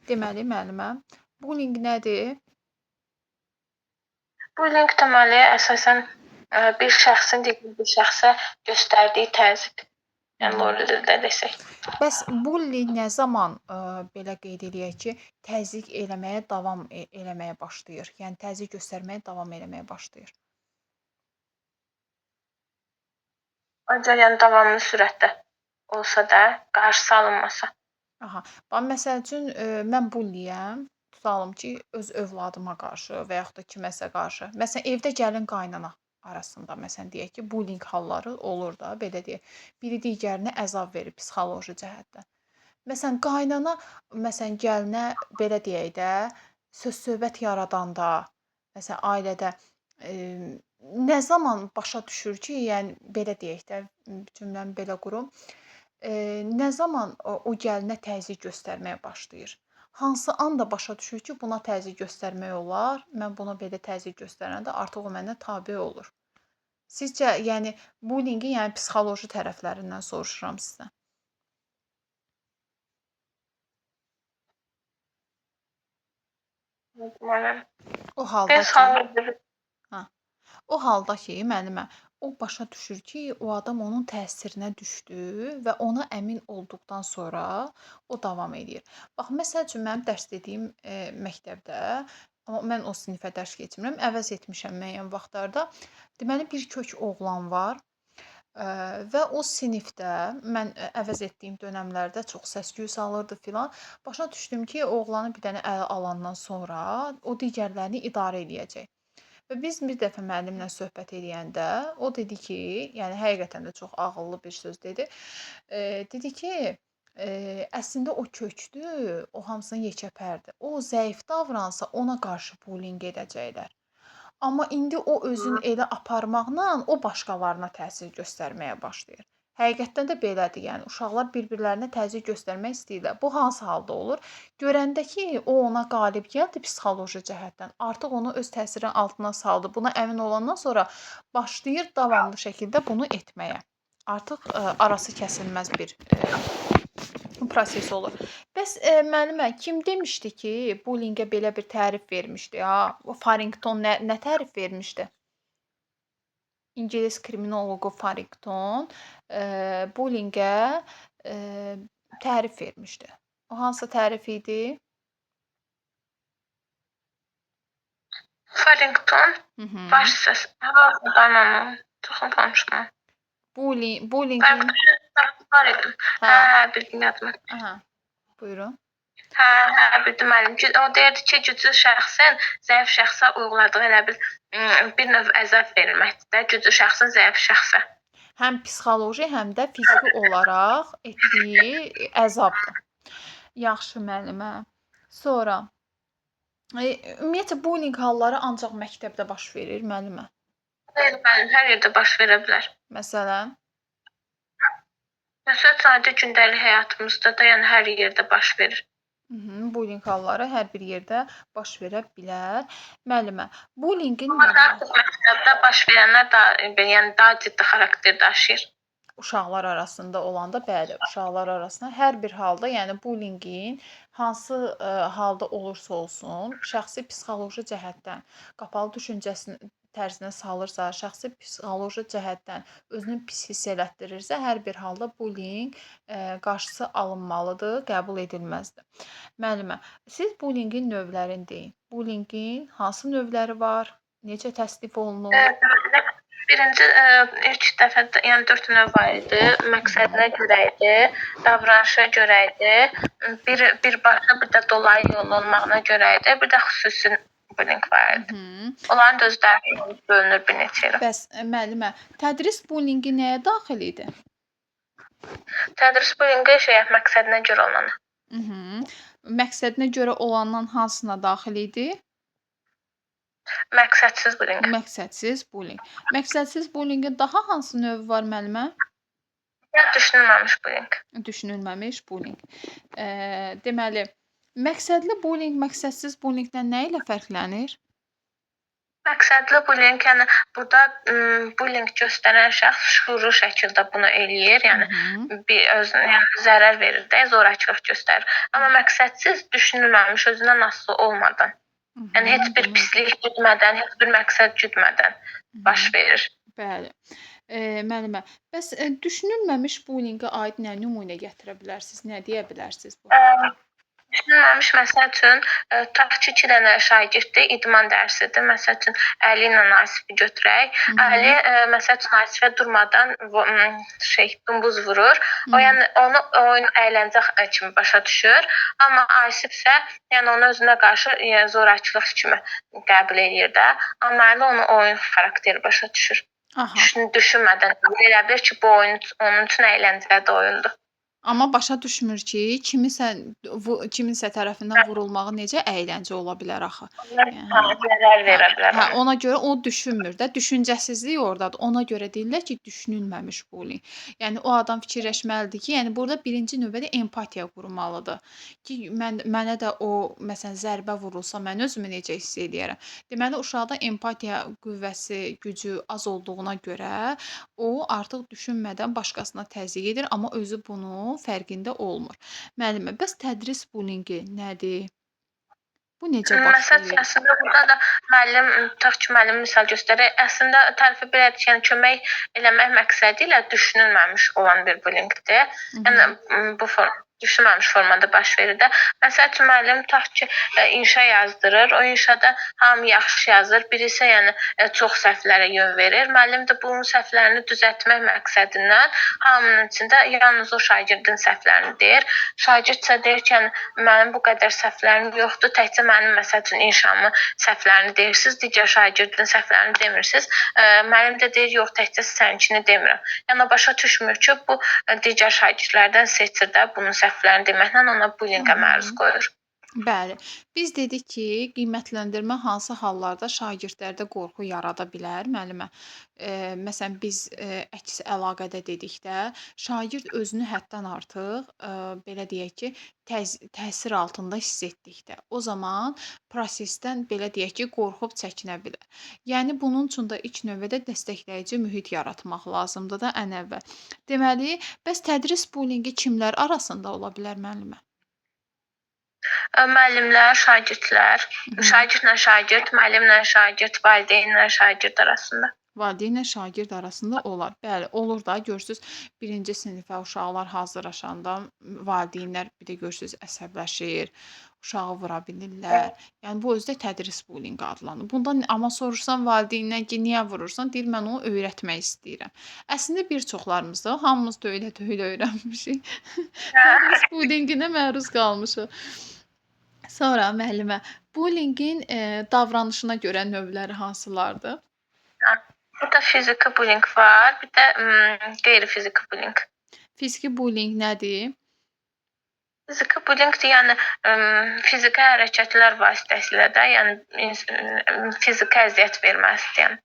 Deməli müəllimə, bullying nədir? Bullying deməli əsasən bir şəxsin digər bir şəxsə göstərdiyi təzyiq. Yəni loğru dildə desək. Bəs bully nə zaman belə qeyd eləyək ki, təzyiq eləməyə davam eləməyə başlayır? Yəni təzyiq göstərməyə davam eləməyə başlayır. Ancaq yəni davamlı sürətdə olsa da qarşısı alınmasa. Aha. Bax məsəl üçün mən bulliyəm. Tutalım ki, öz övladıma qarşı və yaxud da kiməsə qarşı. Məsələn, evdə gəlin qaynana arasında məsələn deyək ki, bullying halları olur da, belə deyək. Biri digərinə əzab verir psixoloji cəhətdən. Məsələn, qaynana məsələn gəlinə belə deyək də, söz-söhbət yaradanda, məsələn ailədə nə zaman başa düşür ki, yəni belə deyək də, cümləmi belə qurum. Nə zaman o gəlinə təzyiq göstərməyə başlayır? Hansı anda başa düşür ki, buna təzyiq göstərmək olar? Mən buna belə təzyiq göstərəndə artıq o mənə tabe olur. Sizcə, yəni bullyingin yəni psixoloji tərəflərindən soruşuram sizdən. O halda ki, o halda ki, müəllimə, o başa düşür ki, o adam onun təsirinə düşdü və ona əmin olduqdan sonra o davam eləyir. Bax, məsəl üçün mənim dərs dediyim məktəbdə, amma mən o sinifə dərs keçmirəm, əvəz etmişəm müəyyən vaxtlarda. Deməli, bir kök oğlan var və o sinifdə mən əvəz etdiyim dönəmlərdə çox səs-küy salırdı filan. Başa düşdüm ki, oğlanı bir dənə ələ alandan sonra o digərlərini idarə eləyəcək. Və biz bir dəfə müəllimlə söhbət eləyəndə o dedi ki, yəni həqiqətən də çox ağıllı bir söz dedi. Dedi ki, əslində o kökdür, o hamısının yekəpərdir. O zəif davransa ona qarşı bullying edəcəklər. Amma indi o özünü elə aparmaqla o başqalarına təsir göstərməyə başlayır. Həqiqətən də belədir. Yəni uşaqlar bir-birlərinə təzyiq göstərmək istəyirlər. Bu hansı halda olur? Görəndə ki, o ona qalib gəldi psixoloji cəhətdən. Artıq onu öz təsiri altına saldı. Buna əmin olandan sonra başlayır davamlı şəkildə bunu etməyə. Artıq arası kəsilməz bir proses olur. Bəs müəllimə, kim demişdi ki, bullyingə belə bir tərif vermişdi? Ha, Farrington nə tərif vermişdi? İngilis kriminoloqu Farrington bullyingə tərif vermişdi. O hansı tərif idi? Farrington baş səs. Anam, çox unutmuşam. Bullyingin bildim yadıma. Aha. Buyurun. Bildim müəllim ki, o deyirdi ki, güclü şəxsin zəif şəxsə uyguladığı elə bir növ əzab verilməkdir də, güclü şəxsin zəif şəxsə. Həm psixoloji, həm də fiziki olaraq etdiyi əzabdır. Yaxşı müəllimə. Sonra ümumiyyətlə bullying halları ancaq məktəbdə baş verir müəllimə. Xeyr müəllim, hər yerdə baş verə bilər. Məsələn? Məsələn, sadə gündəlik həyatımızda da, yəni hər yerdə baş verir. Bullying halları hər bir yerdə baş verə bilər. Müəllimə, bullyingin məktəbdə baş verənlər yəni daha ciddi xarakter daşıyır. Uşaqlar arasında olanda, bəli, uşaqlar arasında hər bir halda, yəni bullyingin hansı halda olursa olsun, şəxsi psixoloji cəhətdən qapalı düşüncəsini tərzinə salırsa, şəxsi psixoloji cəhətdən özünü pis hiss elətdirirsə, hər bir halda bullying qarşısı alınmalıdır, qəbul edilməzdir. Müəllimə, siz bullyingin növlərini deyin. Bullyingin hansı növləri var? Necə təsnif olunur? Birinci ilk dəfə yəni 4 növ var idi. Məqsədinə görə idi, davranışa görə idi, birbaşa bir də dolayı yolu olmağına görə idi, bir də xüsusi bullying var idi. Onların da özləri bölünür bir neçə yerə. Bəs müəllimə, tədris bullyingi nəyə daxil idi? Tədris bullyingi məqsədinə görə olana. Məqsədinə görə olandan hansına daxil idi? Məqsədsiz bullying. Məqsədsiz bullying. Məqsədsiz bullyingin daha hansı növü var müəllimə? Düşünülməmiş bullying. Düşünülməmiş bullying. Deməli, məqsədli bullying məqsədsiz bullyingdən nə ilə fərqlənir? Məqsədli bullying, yəni burada bullying göstərən şəxs şüurlu şəkildə bunu eləyir. Hı Yəni hı. bir özünə yəni zərər verir də, zorakılıq göstərir. Amma məqsədsiz, düşünülməmiş, özündən asılı olmadan, Hı yəni hı. heç bir pislik güdmədən, heç bir məqsəd güdmədən Hı baş hı. verir. Bəli. Müəllimə, bəs, düşünülməmiş bullyingə aid nə nümunə gətirə bilərsiniz? Nə deyə bilərsiniz bu haqda? Düşünülməmiş, məsəl üçün, tutaq ki, 2 dənə şagirddir, idman dərsidir. Məsəl üçün, Əli ilə Asifi götürək. Hı Əli, hı. məsəl üçün, Asifə durmadan dumbuz vurur. Hı O, hı. yəni onu oyun əyləncə kimi başa düşür. Amma Asif isə, yəni onu özünə qarşı zorakılıq kimi qəbul eləyir də. Amma Əli onu oyun xarakteri başa düşür. Aha. Düşünmədən elə bilir ki, bu oyun onun üçün əyləncəli oyundur. Amma başa düşmür ki, kiminsə tərəfindən vurulmağı necə əyləncə ola bilər axı. Hə. Zərər Hə, verə bilər hə, ona. ona görə o düşünmür də, düşüncəsizlik ordadır. Ona görə deyirlər ki, düşünülməmiş bullying. Yəni o adam fikirləşməlidir ki, yəni burada birinci növbədə empatiya qurmalıdır ki, mənə də o məsələn zərbə vurulsa mən özümü necə hiss eləyərəm. Deməli uşaqda empatiya qüvvəsi, gücü az olduğuna görə o artıq düşünmədən başqasına təzyiq edir, amma özü bunun fərqində olmur. Müəllimə, bəs tədris bullyinqi nədir? Bu necə baş Məsəl üçün, verir? əslində burada da müəllim, tutaq ki, müəllim misal göstərir. Əslində tərifə belədir ki, yəni kömək eləmək məqsədi ilə düşünülməmiş olan bir bullyingdir. Hı Yəni hı. bu düşünülməmiş formada baş verir də. Məsəl üçün müəllim tutaq ki, inşa yazdırır. O inşada hamı yaxşı yazır, biri isə yəni çox səhvlərə yön verir. Müəllim də bunun səhvlərini düzəltmək məqsədindən hamının içində yalnız o şagirdin səhvlərini deyir. Şagird isə deyir ki, yəni mənim bu qədər səhvlərim yoxdur, təkcə mənim məsəl üçün inşamın səhvlərini deyirsiz, digər şagirdin səhvlərini demirsiniz. Müəllim də deyir, yox, təkcə səninkini demirəm. Yəni o başa düşmür ki, bu digər şagirdlərdən seçir də bunun səhvlərini deməklə ona Hı bullyingə məruz hı. qoyur. Bəli. Biz dedik ki, qiymətləndirmə hansı hallarda şagirdlərdə qorxu yarada bilər, müəllimə? Məsələn, biz, əks əlaqədə dedikdə, şagird özünü həddən artıq, belə deyək ki, təsir altında hiss etdikdə, o zaman prosesdən, belə deyək ki, qorxub çəkinə bilər. Yəni bunun üçün də ilk növbədə dəstəkləyici mühit yaratmaq lazımdır da ən əvvəl. Deməli, bəs tədris bullyinqi kimlər arasında ola bilər, müəllimə? Müəllimlər, şagirdlər, Hı hı. şagirdlə şagird, müəllimlə şagird, valideynlə şagird arasında. Valideynlə şagird arasında olar. Bəli, olur da. Görürsüz, 1-ci sinifə uşaqlar hazırlaşanda valideynlər bir də görürsüz əsəbləşir, uşağı vura bilirlər. Yəni bu özü də tədris bullyinqi adlanır. Bundan amma soruşsan valideyndən ki, niyə vurursan? Deyir, mən onu öyrətmək istəyirəm. Əslində bir çoxlarımız da, hamımız da elə öyrənmişik. Tədris bullyinqinə məruz qalmışıq. Sonra müəllimə, bullyinqin davranışına görə növləri hansılardır? Burada fiziki bullying var, bir də qeyri-fiziki bullying. Fiziki bullyinq nədir? Fiziki bullying yəni fiziki hərəkətlər vasitəsilə də, yəni fiziki əziyyət vermək istəyən.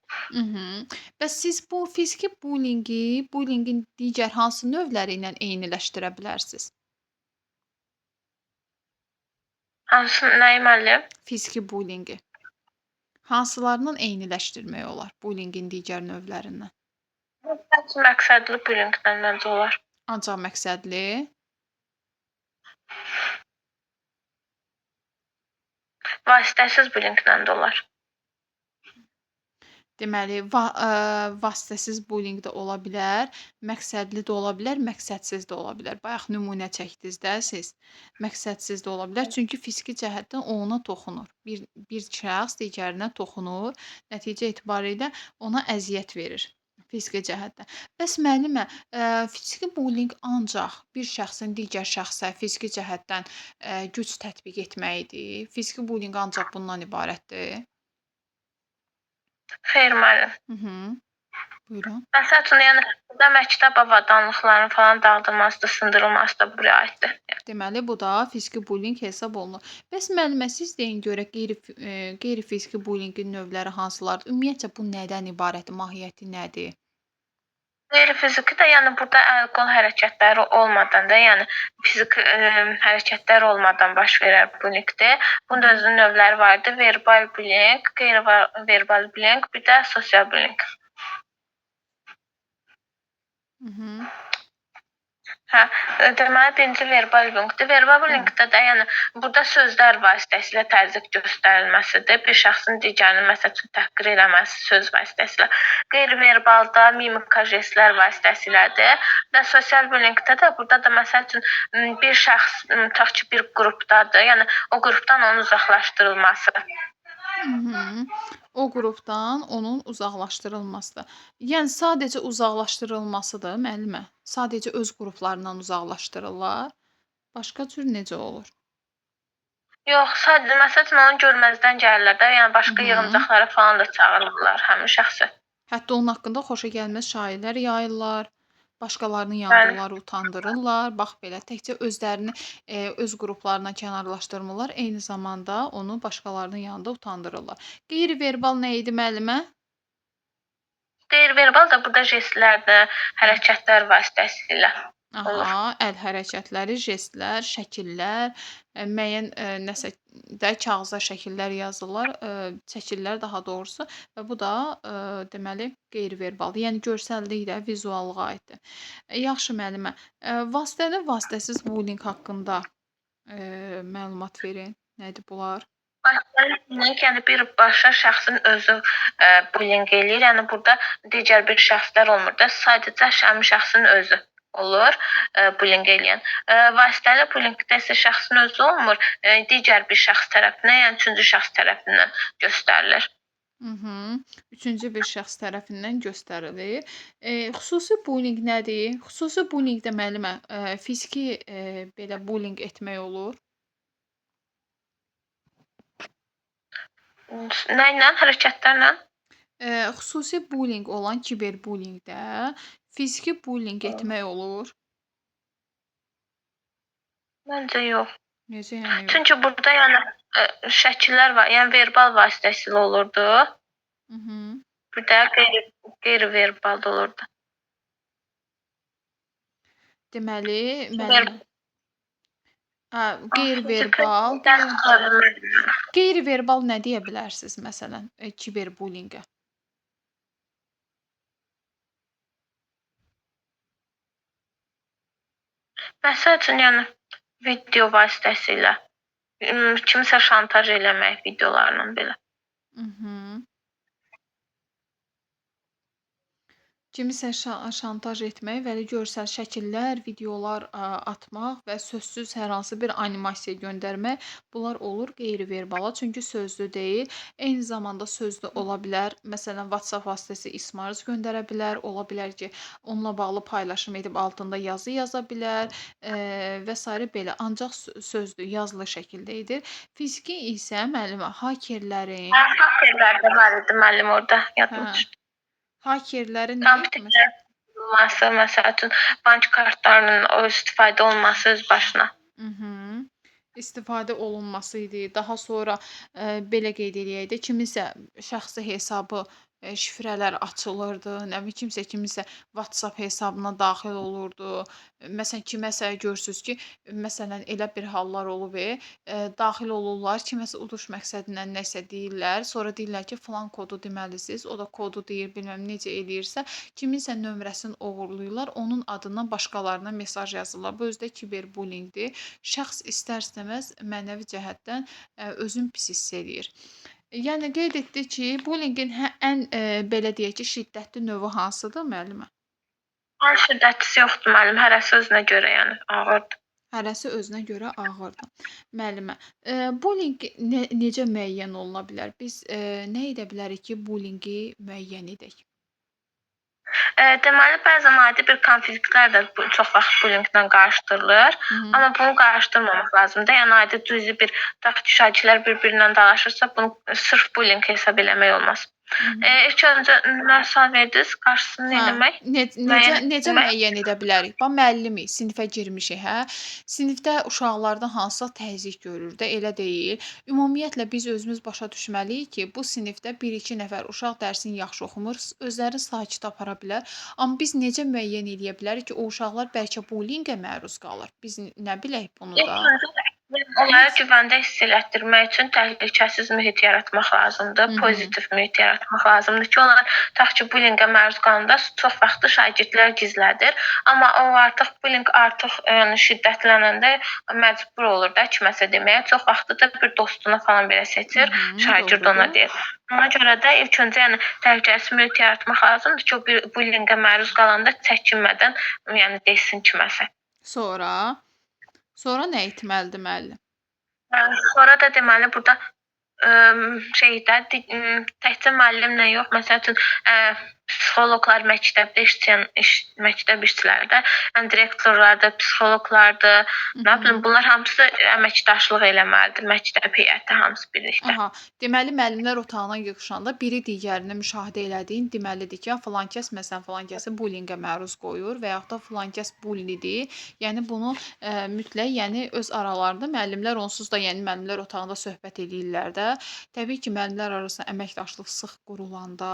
Bəs siz bu fiziki bullyinqi, bullyinqin digər hansı növləri ilə eyniləşdirə bilərsiniz? Hansı nəyi müəllim? Fiziki bullyinqi. Hansılarından eyniləşdirmək olar bullyinqin digər növlərindən? Məqsədli bullyingdən məncə olar. Ancaq məqsədli? Vasitəsiz bullyingdən də olar. Deməli, vasitəsiz bullyinq də ola bilər, məqsədli də ola bilər, məqsədsiz də ola bilər. Bayaq nümunə çəkdiniz də siz. Məqsədsiz də ola bilər, çünki fiziki cəhətdən o ona toxunur. Bir şəxs digərinə toxunur, nəticə etibarilə ona əziyyət verir fiziki cəhətdən. Bəs müəllimə, fiziki bullyinq ancaq bir şəxsin digər şəxsə fiziki cəhətdən, güc tətbiq etməyidir? Fiziki bullyinq ancaq bundan ibarətdir? Xeyr müəllim. Buyurun. Məsəl üçün, yəni burada məktəb avadanlıqlarının falan dağıdılması, sındırılması da buraya aiddir. Deməli, bu da fiziki bullyinq hesab olunur. Bəs müəllimə, siz deyin görək qeyri-fiziki bullyinqin növləri hansılardır? Ümumiyyətcə bu nədən ibarətdir? Mahiyyəti nədir? Qeyri-fiziki də, yəni burada əl-qol hərəkətləri olmadan da, yəni fiziki hərəkətlər olmadan baş verər bullyingdir. Bunun da özünün növləri var idi. Verbal bullying, qeyri-verbal bullying, bir də sosial bullying. Hə, deməli birinci verbal bullyingdir. Verbal bullyingdə də yəni burada sözlər vasitəsilə təzyiq göstərilməsidir. Bir şəxsin digərini məsəl üçün təhqir eləməsi söz vasitəsilə. Qeyri-verbalda mimika, jestlər vasitəsilədir. Və sosial bullyingdə də burada da məsəl üçün bir şəxs tutaq ki, bir qrupdadır. Yəni o qrupdan onun uzaqlaşdırılması. O qrupdan onun uzaqlaşdırılmasıdır. Yəni sadəcə uzaqlaşdırılmasıdır müəllimə. Sadəcə öz qruplarından uzaqlaşdırırlar. Başqa cür necə olur? Yox, sadəcə məsəl üçün onu görməzdən gəlirlər də, yəni başqa yığıncaqlara falan da çağırırlar həmin şəxsi. Hətta onun haqqında xoşagəlməz şayiələr yayırlar. Başqalarının yanında onları utandırırlar. Bax belə, təkcə özlərini öz qruplarına kənarlaşdırmırlar, eyni zamanda onu başqalarının yanında utandırırlar. Qeyri-verbal nə idi müəllimə? Qeyri-verbal da burada jestlərdir, hərəkətlər vasitəsilə. Aha, əl hərəkətləri, jestlər, şəkillər, müəyyən nəsə də kağıza şəkillər yazırlar, şəkillər daha doğrusu və bu da deməli qeyri-verbaldır. Yəni görsəllik də vizuallığa aiddir. Yaxşı müəllimə, vasitəli, vasitəsiz bullying haqqında məlumat verin. Nədir bunlar? Vasitəli bullying, yəni birbaşa şəxsin özü bullying eləyir. Yəni burada digər bir şəxslər olmur da, sadəcə həmin şəxsin özü olur bullying eləyən. Vasitəli bullyingdə isə şəxsin özü olmur, digər bir şəxs tərəfindən, yəni üçüncü şəxs tərəfindən göstərilir. Üçüncü bir şəxs tərəfindən göstərilir. Xüsusi bullying nədir? Xüsusi bullyingdə müəllimə fiziki belə bullying etmək olur. Nə ilə? Hərəkətlərlə? Xüsusi bullying olan kiberbullyingdə fiziki bullying etmək olur. Məncə yox. Necə yəni yox? Çünki burada yəni şəkillər var, yəni verbal vasitəsilə olurdu. Bir də qeyri-verbal da olurdu. Deməli, müəllimə qeyri-verbal. Qeyri-verbal nə deyə bilərsiniz məsələn kiberbullyingə? Məsəl üçün, yəni video vasitəsilə kimisə şantaj eləmək videolarla belə. Kimisə şantaj etmək və görsəl şəkillər, videolar atmaq və sözsüz hər hansı bir animasiya göndərmək, bunlar olur qeyri-verbala. Çünki sözlü deyil, eyni zamanda sözlü ola bilər. Məsələn, WhatsApp vasitəsi ismarız göndərə bilər, ola bilər ki, onunla bağlı paylaşım edib altında yazı yaza bilər və s. belə. Ancaq sözlü, yazılı şəkildə edir. Fiziki isə müəllimə hakerlərin... Hakerlər də var idi müəllim orada, yadıma düşdü. Hakerlərin olması, məsəl üçün bank kartlarının istifadə olunması öz başına. İstifadə olunması idi. Daha sonra belə qeyd eləyək də, kiminsə şəxsi hesabı şifrələr açılırdı, nə bilim kiminsə WhatsApp hesabına daxil olurdu. Məsələn, kiməsə görürsüz ki, məsələn elə bir hallar olub, daxil olurlar, kiməsə uduş məqsədilə nəsə deyirlər, sonra deyirlər ki, falan kodu deməlisiz, o da kodu deyir, bilməm necə eləyirsə, kiminsə nömrəsini oğurlayırlar, onun adından başqalarına mesaj yazırlar. Bu özdə kiberbullyingdir. Şəxs istər-istəməz mənəvi cəhətdən özünü pis hiss eləyir. Yəni qeyd etdi ki, bullyingin ən belə deyək ki, şiddətli növü hansıdır müəllimə? Ən şiddətlisi yoxdur müəllim, hərəsi özünə görə yəni ağırdır. Hərəsi özünə görə ağırdır. Müəllimə, bullying necə müəyyən oluna bilər? Biz nə edə bilərik ki, bullyingi müəyyən edək? Deməli, bəzən adi bir konfliktlər də çox vaxt bullyinglə qarşıdırılır. Amma bunu qarşıdırmamaq lazımdır. Yəni adi cüzi bir tutaq ki, şagirdlər bir-birindən dalaşırsa, bunu sırf bullying hesab eləmək olmaz. İlk öncə nə sual verdiniz? Qarşısını nə Hə, etmək? necə Müəyyən necə etmək? müəyyən edə bilərik? Bax müəllimik, sinifə girmişik, hə? Sinifdə uşaqlardan hansısa təzyiq görür də, elə deyil? Ümumiyyətlə biz özümüz başa düşməliyik ki, bu sinifdə 1-2 nəfər uşaq dərsini yaxşı oxumur, özlərini sakit apara bilər. Amma biz necə müəyyən eləyə bilərik ki, o uşaqlar bəlkə bullyinqə məruz qalır? Biz nə bilək bunu İlk da? öncə onları güvəndə hiss elətdirmək üçün təhlükəsiz mühit yaratmaq lazımdır, Hı. pozitiv mühit yaratmaq lazımdır ki, onlar tutaq ki, bullyinqə məruz qalanda çox vaxtı şagirdlər gizlədir, amma o artıq bullyinq yəni şiddətlənəndə məcbur olur da kiməsə deməyə. Çox vaxtı da bir dostunu falan belə seçir, şagird ona Doğrudur. deyir. Ona görə də ilk öncə yəni təhlükəsiz mühit yaratmaq lazımdır ki, o bir bullyinqə məruz qalanda çəkinmədən yəni desin kiməsə. Sonra? Sonra nə etməlidir müəllim? Sonra da deməli burda, şeydə təkcə müəllimlə yox, məsəl üçün, psixoloqlar məktəbdə məktəb işçiləri də, yəni direktorlardır, psixoloqlardır, nə bilim, bunlar hamısı əməkdaşlıq eləməlidir, məktəb heyəti hamısı birlikdə. Aha, deməli müəllimlər otağına yığışanda biri digərini müşahidə elədiyin deməlidir ki, filan kəs məsələn filan kəsi bullyinqə məruz qoyur və yaxud da filan kəs bullidir. Yəni bunu mütləq, yəni öz aralarında müəllimlər onsuz da, yəni müəllimlər otağında söhbət eləyirlər də. Təbii ki, müəllimlər arasında əməkdaşlıq sıx qurulanda,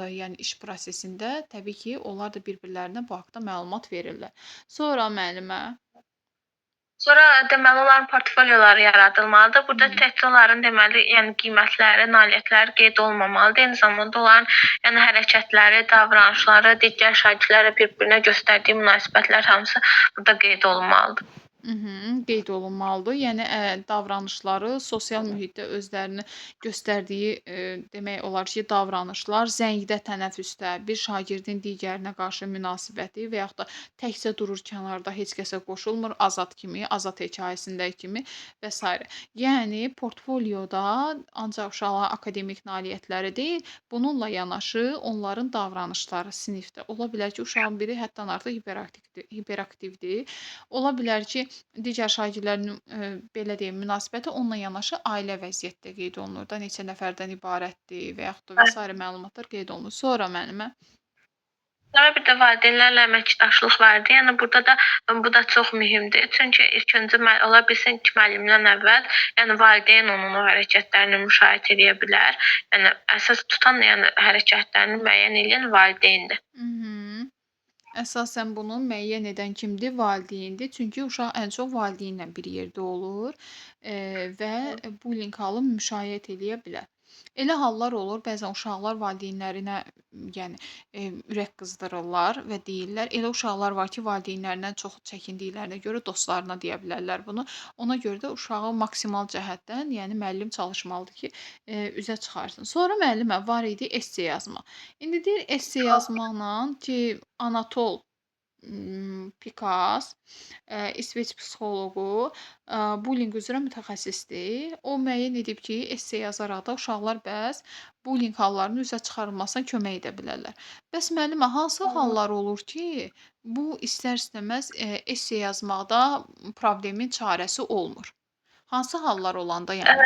yəni iş prosesində təbii ki, onlar da bir-birlərinə bu haqqda məlumat verirlər. Sonra müəllimə Sonra deməli onların portfolioları yaradılmalıdır. Burada təkcə onların deməli, yəni qiymətləri, nailiyyətləri qeyd olunmamalıdır. Eyni zamanda onların yəni hərəkətləri, davranışları, digər şagirdlərlə bir-birinə göstərdiyi münasibətlər hamısı burada qeyd olunmalıdır. Qeyd olunmalıdır. Yəni davranışları, sosial mühitdə özlərini göstərdiyi, demək olar ki, davranışlar, zəngdə, tənəffüsdə, bir şagirdin digərinə qarşı münasibəti və yaxud da təkcə durur kənarda, heç kəsə qoşulmur, Azad kimi, Azad hekayəsindəki kimi və s. Yəni portfolioda ancaq uşaqların akademik nailiyyətləri deyil, bununla yanaşı onların davranışları sinifdə. Ola bilər ki, uşağın biri həddən artıq hiperaktivdir. Ola bilər ki, digər şagirdlərin, belə deyim, münasibəti onunla yanaşı ailə vəziyyəti də qeyd olunur da, neçə nəfərdən ibarətdir və yaxud da və sairə məlumatlar qeyd olunur. Sonra müəllimə? Sonra bir də valideynlərlə əməkdaşlıq var idi. Yəni burada da bu da çox mühümdür. Çünki ilk öncə ola bilsin ki, müəllimdən əvvəl, yəni valideyn onun o hərəkətlərini müşahidə edə bilər. Yəni əsas tutan, yəni hərəkətlərini müəyyən edən valideyndir. Əsasən bunu müəyyən edən kimdir? Valideyndir. Çünki uşaq ən çox valideynlə bir yerdə olur, və bullyinq halını müşayiət eləyə bilər. Elə hallar olur, bəzən uşaqlar valideynlərinə, yəni, ürək qızdırırlar və deyirlər. Elə uşaqlar var ki, valideynlərindən çox çəkindiklərinə görə dostlarına deyə bilərlər bunu. Ona görə də uşağı maksimal cəhətdən, yəni müəllim çalışmalıdır ki, üzə çıxarsın. Sonra müəllimə var idi esse yazmaq. İndi deyir esse yazmaqla ki, Anatol Pikas, İsveç psixoloqu, bullyinq üzrə mütəxəssisdir. O müəyyən edib ki, esse yazaraq da uşaqlar bəs bullyinq hallarının üzə çıxarılmasına kömək edə bilərlər. Bəs müəllimə, hansı hallar olur ki, bu istər-istəməz, esse yazmaqda problemin çarəsi olmur? Hansı hallar olanda yəni?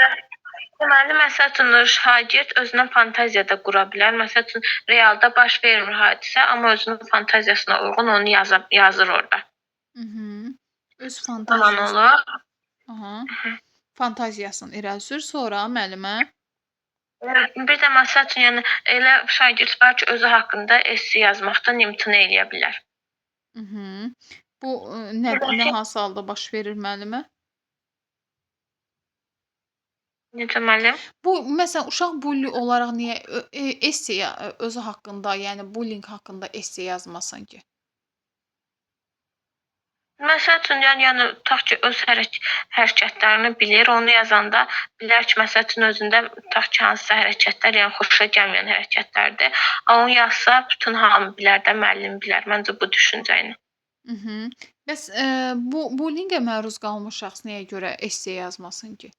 Deməli, məsəl üçün şagird özünə fantaziya da qura bilər. Məsəl üçün realda baş vermir hadisə, amma özünün fantaziyasına uyğun onu yazır orda. Öz Zaman fantaziyasını olur. Aha. Fantaziyasını irəli sür. Sonra müəllimə? Bir də məsəl üçün, yəni elə şagird var ki, özü haqqında esse yazmaqdan imtina eləyə bilər. Bu, nə hansı halda baş verir müəllimə? Necə müəllim? Bu məsələn uşaq bulli olaraq niyə esse özü haqqında, yəni bullyinq haqqında esse yazmasın ki? Məsəl üçün, yəni tutaq ki, öz hərəkətlərini bilir, onu yazanda bilər ki, məsəl üçün özündə tutaq ki, hansısa hərəkətlər, yəni xoşuna gəlməyən hərəkətlərdir. Onu yazsa bütün hamı bilər də, müəllim bilər. Məncə bu düşüncə ilə. Bəs, bu bullyinqə məruz qalmış şəxs nəyə görə esse yazmasın ki?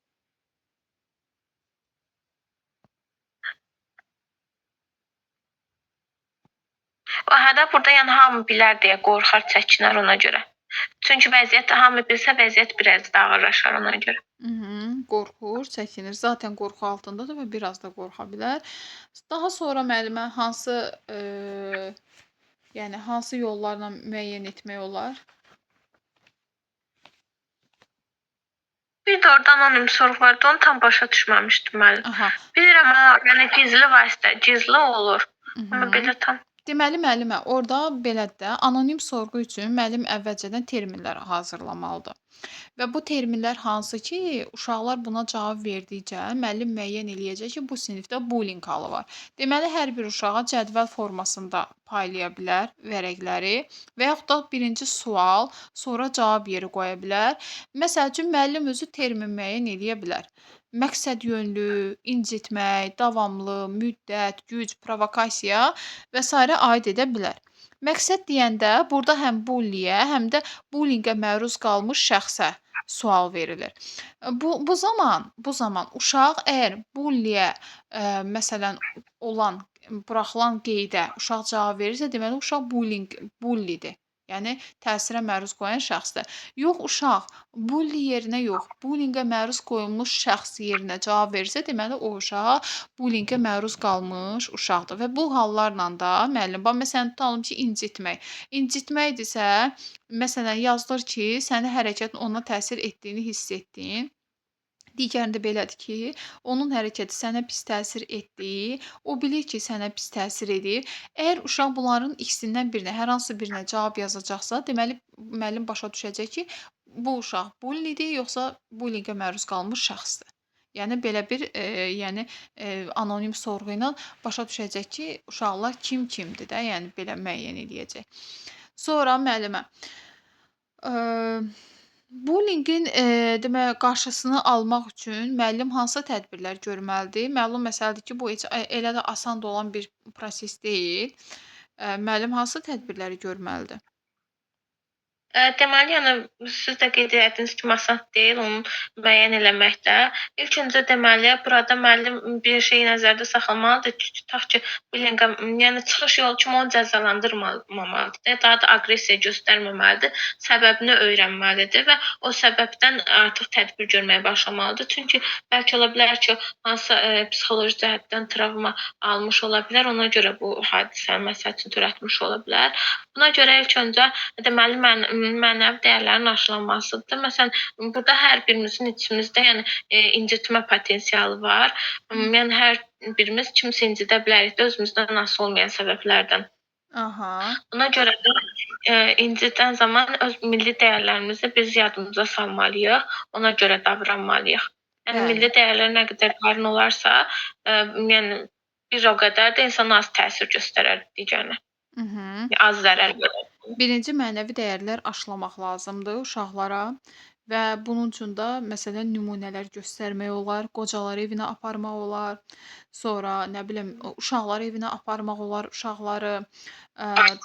Hədə burada yəni hamı bilər deyə qorxar, çəkinər ona görə. Çünki vəziyyət hamı bilsə vəziyyət biraz da ağırlaşar ona görə. qorxur, çəkinir. Zaten qorxu altındadır və biraz da qorxa bilər. Daha sonra müəllimə yəni hansı yollarla müəyyən etmək olar? Bir də orada anonim sorğu vardı, onu tam başa düşməmişdim müəllim. Aha. Bilirəm, amma yəni gizli vasitə, gizli olur. Amma Mhm. belə tam Deməli müəllimə, orda belədir də, anonim sorğu üçün müəllim əvvəlcədən terminlər hazırlamalıdır. Və bu terminlər hansı ki, uşaqlar buna cavab verdikcə müəllim müəyyən eləyəcək ki, bu sinifdə bullying halı var. Deməli, hər bir uşağa cədvəl formasında paylaya bilər vərəqləri və yaxud da birinci sual, sonra cavab yeri qoya bilər. Məsəl üçün, müəllim özü termin müəyyən eləyə bilər. Məqsədyönlü, incitmək, davamlı, müddət, güc, provokasiya və s. aid edə bilər. Məqsəd deyəndə burada həm bullyyə, həm də bullyingə məruz qalmış şəxsə sual verilir. Bu zaman uşaq əgər bullyyə, məsələn, buraxılan qeydə uşaq cavab verirsə, deməli uşaq bullidir. Yəni təsirə məruz qoyan şəxsdir. Yox, uşaq bully yerinə yox, bullyingə məruz qoyulmuş şəxs yerinə cavab verirsə, deməli o uşaq bullyingə məruz qalmış uşaqdır və bu hallarla da müəllim, məsələn, tutalım ki, incitmək. İncitməkdirsə, məsələn, yazılır ki, sənin hərəkətin ona təsir etdiyini hiss etdin. Digərində belədir ki, onun hərəkəti sənə pis təsir etdi, o bilir ki, sənə pis təsir edir. Əgər uşaq bunların ikisindən birinə, hər hansı birinə cavab yazacaqsa, deməli müəllim başa düşəcək ki, bu uşaq bullidir, yoxsa bullyingə məruz qalmış şəxsdir. Yəni belə bir anonim sorğu ilə başa düşəcək ki, uşaqlar kimdir də, yəni belə müəyyən eləyəcək. Sonra müəllimə, bullyingin qarşısını almaq üçün müəllim hansı tədbirlər görməlidir? Məlum məsələdir ki, bu heç elə də asan da olan bir proses deyil. Müəllim hansı tədbirləri görməlidir? Deməli, yəni siz də qeyd etdiyiniz kimi asan deyil onu müəyyən eləmək də. İlk öncə deməli, burada müəllim bir şeyi nəzərdə saxlamalıdır ki, tutaq ki, bullyingə, yəni çıxış yolu kimi onu cəzalandırmamalıdır. Daha da aqressiya göstərməməlidir, səbəbini öyrənməlidir və o səbəbdən artıq tədbir görməyə başlamalıdır. Çünki bəlkə ola bilər ki, hansısa psixoloji cəhətdən travma almış ola bilər, ona görə bu hadisəni məsəl üçün törətmiş ola bilər. Buna görə ilk öncə deməli mənəvi dəyərlərin aşılanmasıdır. Məsələn, burada hər birimizin içimizdə, yəni incitmə potensialı var. Yəni hər birimiz kimsə incidə bilərik də özümüzdən asılı olmayan səbəblərdən. Aha. Buna görə də incidən zaman öz milli dəyərlərimizi biz yadımıza salmalıyıq, ona görə davranmalıyıq. Yəni Bəli. milli dəyərlər nə qədər dərin olarsa, yəni bir o qədər də insana az təsir göstərər digərinə. Az zərər verər. Birinci mənəvi dəyərlər aşılamaq lazımdır uşaqlara və bunun üçün də məsələn nümunələr göstərmək olar, qocalar evinə aparmaq olar, sonra nə bilim uşaqlar evinə aparmaq olar uşaqları,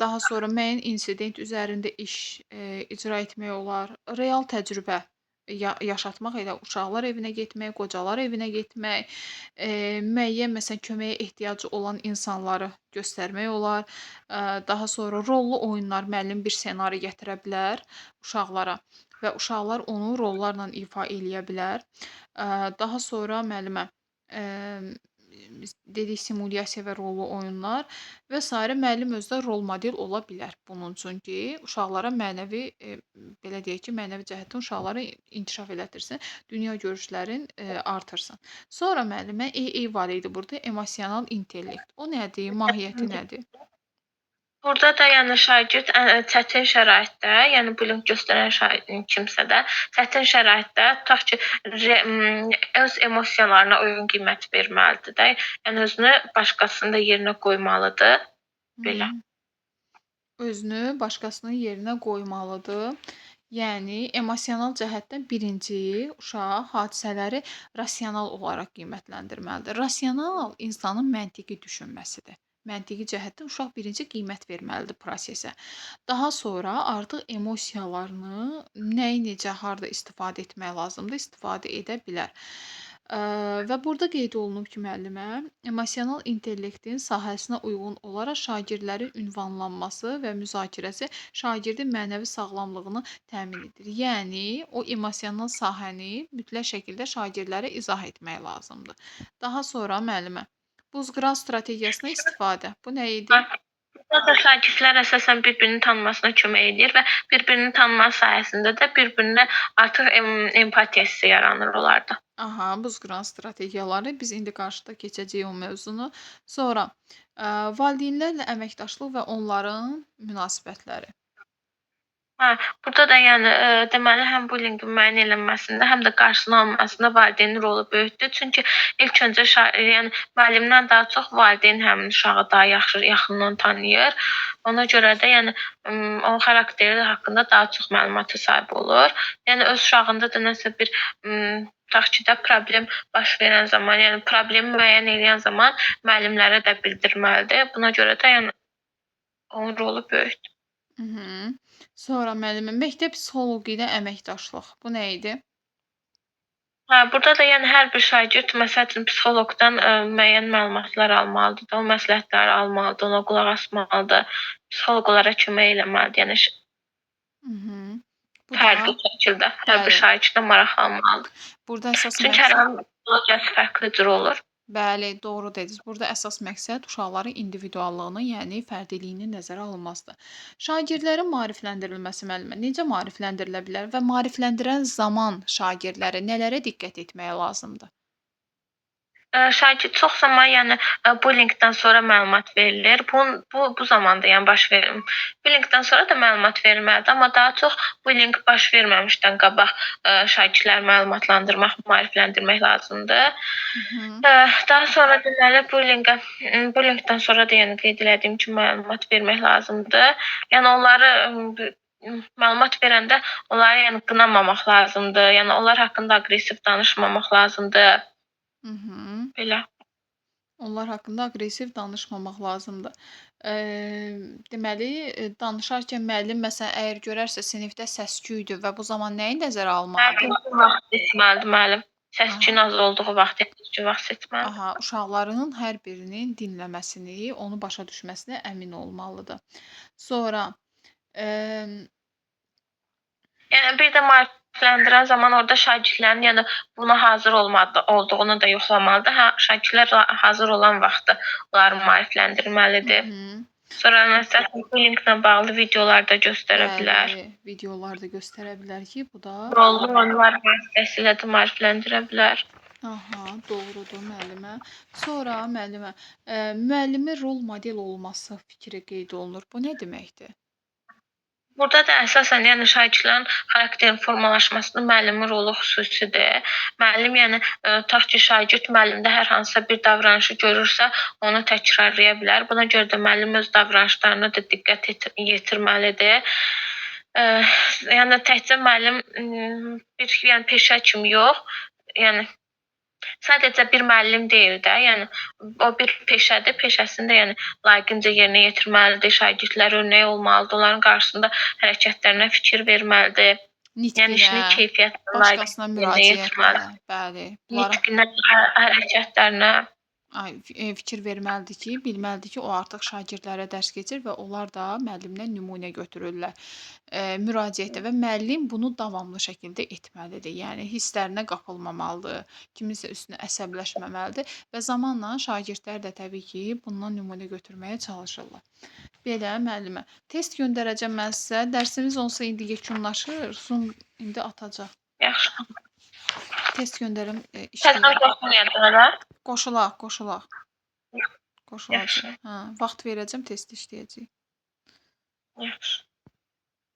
daha sonra müəyyən insident üzərində iş icra etmək olar, real təcrübə yaşatmaq elə uşaqlar evinə getmək, qocalar evinə getmək, müəyyən məsələn köməyə ehtiyacı olan insanları göstərmək olar. Daha sonra rollu oyunlar müəllim bir ssenari gətirə bilər uşaqlara və uşaqlar onu rollarla ifa eləyə bilər. Daha sonra müəllimə, dedik simulyasiya və rollu oyunlar və sairə müəllim özü də rol model ola bilər bunun üçün ki, uşaqlara mənəvi, belə deyək ki, mənəvi cəhətdən uşaqları inkişaf elətdirsin, dünya görüşlərin artırsın. Sonra müəllimə var idi burada emosional intellekt. O nədir? Mahiyyəti nədir? Burada da yəni şagird çətin şəraitdə, yəni bullying göstərən kimsədə çətin şəraitdə tutaq ki, öz emosiyalarına uyğun qiymət verməlidir də. Yəni özünü başqasının da yerinə qoymalıdır. Belə. Özünü başqasının yerinə qoymalıdır. Yəni emosional cəhətdən birinci uşaq hadisələri rasional olaraq qiymətləndirməlidir. Rasional insanın məntiqi düşünməsidir. Məntiqi cəhətdən uşaq birinci qiymət verməlidir prosesə. Daha sonra artıq emosiyalarını nəyi necə, harda istifadə etmək lazımdır, istifadə edə bilər. Və burada qeyd olunub ki, müəllimə, emosional intellektin sahəsinə uyğun olaraq şagirdlərin ünvanlanması və müzakirəsi şagirdin mənəvi sağlamlığını təmin edir. Yəni, o emosional sahəni mütləq şəkildə şagirdlərə izah etmək lazımdır. Daha sonra müəllimə, buzqıran strategiyasına istifadə. Bu nə idi? Burada şagirdlər əsasən bir-birini tanımasına kömək edir və bir-birini tanımaq sayəsində də bir-birinə artıq empatiya hissi yaranır onlarda. Aha, buzqıran strategiyaları. Biz indi qarşıda keçəcəyik o mövzunu. Sonra valideynlərlə əməkdaşlıq və onların münasibətləri. Hə, burada da yəni deməli həm bullyinqin müəyyən edilməsində, həm də qarşısının alınmasında valideynin rolu böyükdür. Çünki ilk öncə yəni müəllimdən daha çox valideyn həmin uşağı daha yaxşı, yaxından tanıyır. Ona görə də yəni onun xarakteri haqqında daha çox məlumata sahib olur. Yəni öz uşağında da nəsə bir tutaq ki də problem baş verən zaman, yəni problemi müəyyən edən zaman müəllimlərə də bildirməlidir. Buna görə də yəni onun rolu böyükdür. Mhm. Sonra müəllimə, məktəb psixoloqu ilə əməkdaşlıq. Bu nə idi? Hə, burada da yəni hər bir şagird məsəl üçün psixoloqdan müəyyən məlumatlar almalıdır, o məsləhətləri almalıdır, ona qulaq asmalıdır, psixoloq onlara kömək eləməlidir. Yəni Mhm. Bu da fərqli şəkildə hər bir bəli. şagird maraqlanmalıdır. Burada əsas Çünki hər hansı psixologiyası fərqli cür olur. Bəli, doğru dediniz. Burada əsas məqsəd uşaqların individuallığını, yəni fərdiliyinin nəzərə alınmasıdır. Şagirdlərin maarifləndirilməsi müəllimə necə maarifləndirilə bilər və maarifləndirən zaman şagirdləri nələrə diqqət etmək lazımdır? Şagird çox zaman, yəni bullyingdən sonra məlumat verilir. Bu zamanda yəni baş verir. Bullyingdən sonra da məlumat verilməlidir, amma daha çox bullying baş verməmişdən qabaq şagirdləri məlumatlandırmaq, maarifləndirmək lazımdır. Mhm. Daha sonra deməli bullyingdən sonra da yəni qeyd elədiyim kimi məlumat vermək lazımdır. Yəni onları məlumat verəndə onları yəni qınamamaq lazımdır. Yəni onlar haqqında aqressiv danışmamaq lazımdır. Mhm. Belə. Onlar haqqında aqressiv danışmamaq lazımdır. Deməli, danışarkən müəllim məsələn əgər görərsə sinifdə səs-küydür və bu zaman nəyi nəzərə almalıdır? Həqiqi vaxt seçməlidir müəllim. Aha. Səs-küyün az olduğu vaxt, yaxşı vaxt seçməlidir. Aha, uşaqlarının hər birinin dinləməsini, onu başa düşməsinə əmin olmalıdır. Sonra, əm, Yəni bir də maarifləndirən zaman orada şagirdlərin yəni buna hazır olduğunu da yoxlamalıdır. Hə, şagirdlər hazır olan vaxtı onları maarifləndirməlidir. mhm, Sonra məsələn bullyinglə bağlı videolar da göstərə bilər. bəli, videolar da göstərə bilər ki, bu da Rollu oyunlar vasitəsilə də maarifləndirə bilər. aha, doğrudur müəllimə. Sonra müəllimə, müəllimin rol model olması fikri qeyd olunur. Bu nə deməkdir? Burada da əsasən yəni şagirdlərin xarakterin formalaşmasında müəllimin rolu xüsusidir. Müəllim yəni tutaq ki, şagird müəllimdə hər hansısa bir davranışı görürsə, onu təkrarlaya bilər. Buna görə də müəllim öz davranışlarına da diqqət yetirməlidir. Yəni təkcə müəllim bir yəni peşə kimi yox, yəni sadəcə bir müəllim deyil də, yəni o bir peşədir. Peşəsini də yəni layiqincə yerinə yetirməlidir. Şagirdlər örnək olmalıdır. Onların qarşısında hərəkətlərinə fikir verməlidir. Yəni Nitqinə, işini keyfiyyətlə layiq başqasına yerinə müraciətlə, yetirməlidir. bəli, bunlara Nitqinə, hərəkətlərinə. fikir verməlidir ki, bilməlidir ki, o artıq şagirdlərə dərs keçir və onlar da müəllimdən nümunə götürürlər. Müraciətdə və müəllim bunu davamlı şəkildə etməlidir. Yəni hisslərinə qapılmamalıdır, kiminsə üstünə əsəbləşməməlidir və zamanla şagirdlər də təbii ki, bundan nümunə götürməyə çalışırlar. Belə müəllimə, test göndərəcəm mən sizə. Dərsimiz onsuz indi yekunlaşır. Zoom indi atacaq. Yaxşı. Test göndərim Təzədən işləyək. qoşulmayacaq hələ. Qoşulaq. Yaxşı. Hə, vaxt verəcəm, test işləyəcəyik. Yaxşı.